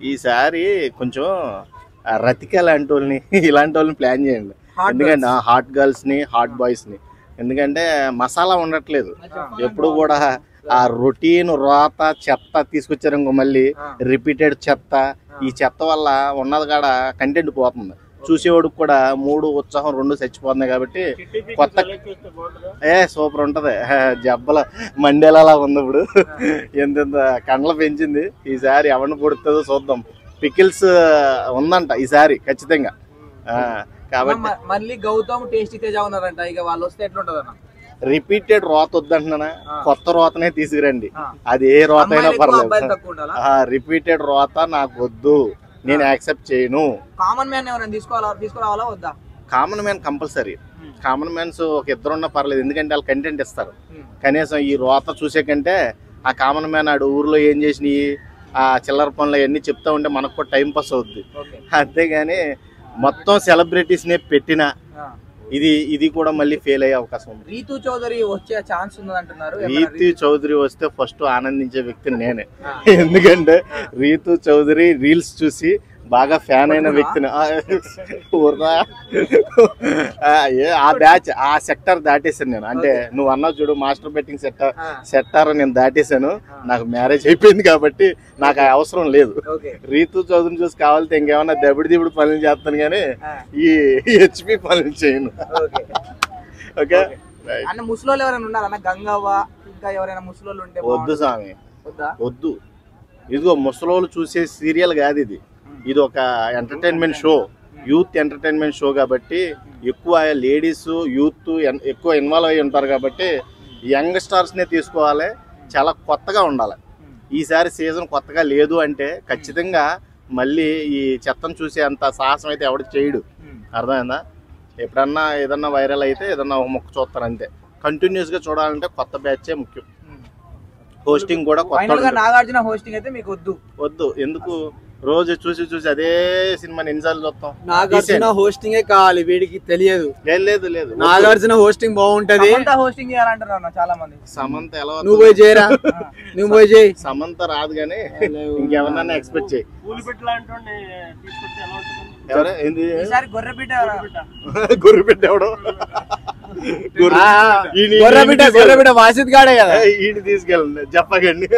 ఈసారి కొంచెం రతిక లాంటి వాళ్ళని ఇలాంటి వాళ్ళని ప్లాన్ చేయండి. ఎందుకంటే హాట్ గర్ల్స్ ని హాట్ బాయ్స్ ని, ఎందుకంటే మసాలా ఉండట్లేదు. ఎప్పుడు కూడా ఆ రొటీన్ రోత చెత్త తీసుకొచ్చారు ఇంకో మళ్ళీ రిపీటెడ్ చెత్త. ఈ చెత్త వల్ల ఉన్నది కాడ కంటెంట్ పోతుంది, చూసేవాడికి కూడా మూడు ఉత్సాహం రెండు చచ్చిపోతున్నాయి. కాబట్టి కొత్త సూపర్ ఉంటది. జబ్బల మండేలా ఉంది ఇప్పుడు, ఎంత కండ్ల పెంచింది. ఈసారి ఎవరిని పుడుతుందో చూద్దాం. పికిల్స్ ఉందంట ఈసారి ఖచ్చితంగా. కాబట్టి మళ్ళీ గౌతమ్ టేస్టీ తేజ ఉన్నారంట, ఇక వాళ్ళు వస్తే ఎట్లుంటది అన్న? రిపీటెడ్ రోత వద్దంటున్నా, కొత్త రోతనే తీసుకురండి. అది ఏ రోత అయినా పర్లేదు. రిపీటెడ్ రోత నాకు వద్దు, నేను యాక్సెప్ట్ చేయను. కామన్ మ్యాన్ ఎవరైనా తీసుకురావాలా వద్దా? Common man compulsory. Common mans ఒక ఇద్దరున్నా పర్లేదు, ఎందుకంటే వాళ్ళు కంటెంట్ ఇస్తారు. కనీసం ఈ రోత చూసే కంటే ఆ కామన్ మ్యాన్ ఆడు ఊర్లో ఏం చేసినాయి, ఆ చిల్లర పనులు అవన్నీ చెప్తా ఉంటే మనకు కూడా టైం పాస్ అవుద్ది. అంతేగాని మొత్తం సెలబ్రిటీస్ నే పెట్టిన ఇది కూడా మళ్ళీ ఫెయిల్ అయ్యే అవకాశం ఉంది. రీతు చౌదరి వచ్చే ఛాన్స్ ఉంది అంటున్నారు. రీతు చౌదరి వస్తే ఫస్ట్ ఆనందించే వ్యక్తి నేనే. ఎందుకంటే రీతు చౌదరి రీల్స్ చూసి బాగా ఫ్యాన్ అయిన వ్యక్తిని. ఆ బ్యాచ్ ఆ సెక్టర్ దాటేసాను నేను. అంటే నువ్వు అన్నావు చూడు, మాస్టర్ బెట్టింగ్ సెక్టర్ నేను దాటేసాను. నాకు మ్యారేజ్ అయిపోయింది కాబట్టి నాకు ఆ అవసరం లేదు. రీతు చౌదరిని చూసి కావాలంటే ఇంకేమన్నా దబిడి పనులు చేస్తాను, కానీ ఈ హెచ్పి పనులు చేయను. ఓకే, అన్న ముసలోళ్ళు ఎవరైనా ఉన్నారన్న? గంగవ్వ ఇంకా ఎవరైనా ముసలోళ్ళు ఉంటే వద్దు స్వామి, వద్దు. ఇదిగో ముసలోళ్ళు చూసే సీరియల్ కాదు ఇది. ఇది ఒక entertainment show, youth entertainment show. కాబట్టి ఎక్కువ లేడీస్ యూత్ ఎక్కువ ఇన్వాల్వ్ అయ్యి ఉంటారు. కాబట్టి యంగ్ స్టార్స్నే తీసుకోవాలి, చాలా కొత్తగా ఉండాలి. ఈసారి సీజన్ కొత్తగా లేదు అంటే ఖచ్చితంగా మళ్ళీ ఈ చెత్తను చూసే అంత సాహసం అయితే ఎవడు చేయడు. అర్థమైందా? ఎప్పుడన్నా ఏదన్నా వైరల్ అయితే ఏదన్నా ఒక మొక్క చూస్తారు అంతే. కంటిన్యూస్గా చూడాలంటే కొత్త బ్యాచే ముఖ్యం. హోస్టింగ్ కూడా కొత్త. నాగార్జున హోస్టింగ్ అయితే మీకు వద్దు. ఎందుకు? రోజు చూసి అదే సినిమాని ఎన్నిసార్లు చూస్తాం? నాగార్జున హోస్టింగ్ కావాలి, వీడికి తెలియదు. లేదు నాగార్జున హోస్టింగ్ బాగుంటది. హోస్టింగ్ చేయాలంటారు చాలా మంది. సమంత ఎలా? నువ్వు పోయి చేయరా, నువ్వు పోయి చేయి. సమంత రాదు కానీ ఇంకెవరన్నా ఎక్స్పెక్ట్ చేయి. గొర్రెపిట్ట ఎవడు? గొర్రెపిట్ట వాసిద్ గాడే కదా. ఈయన తీసుకెళ్ళండి, చెప్పకండి.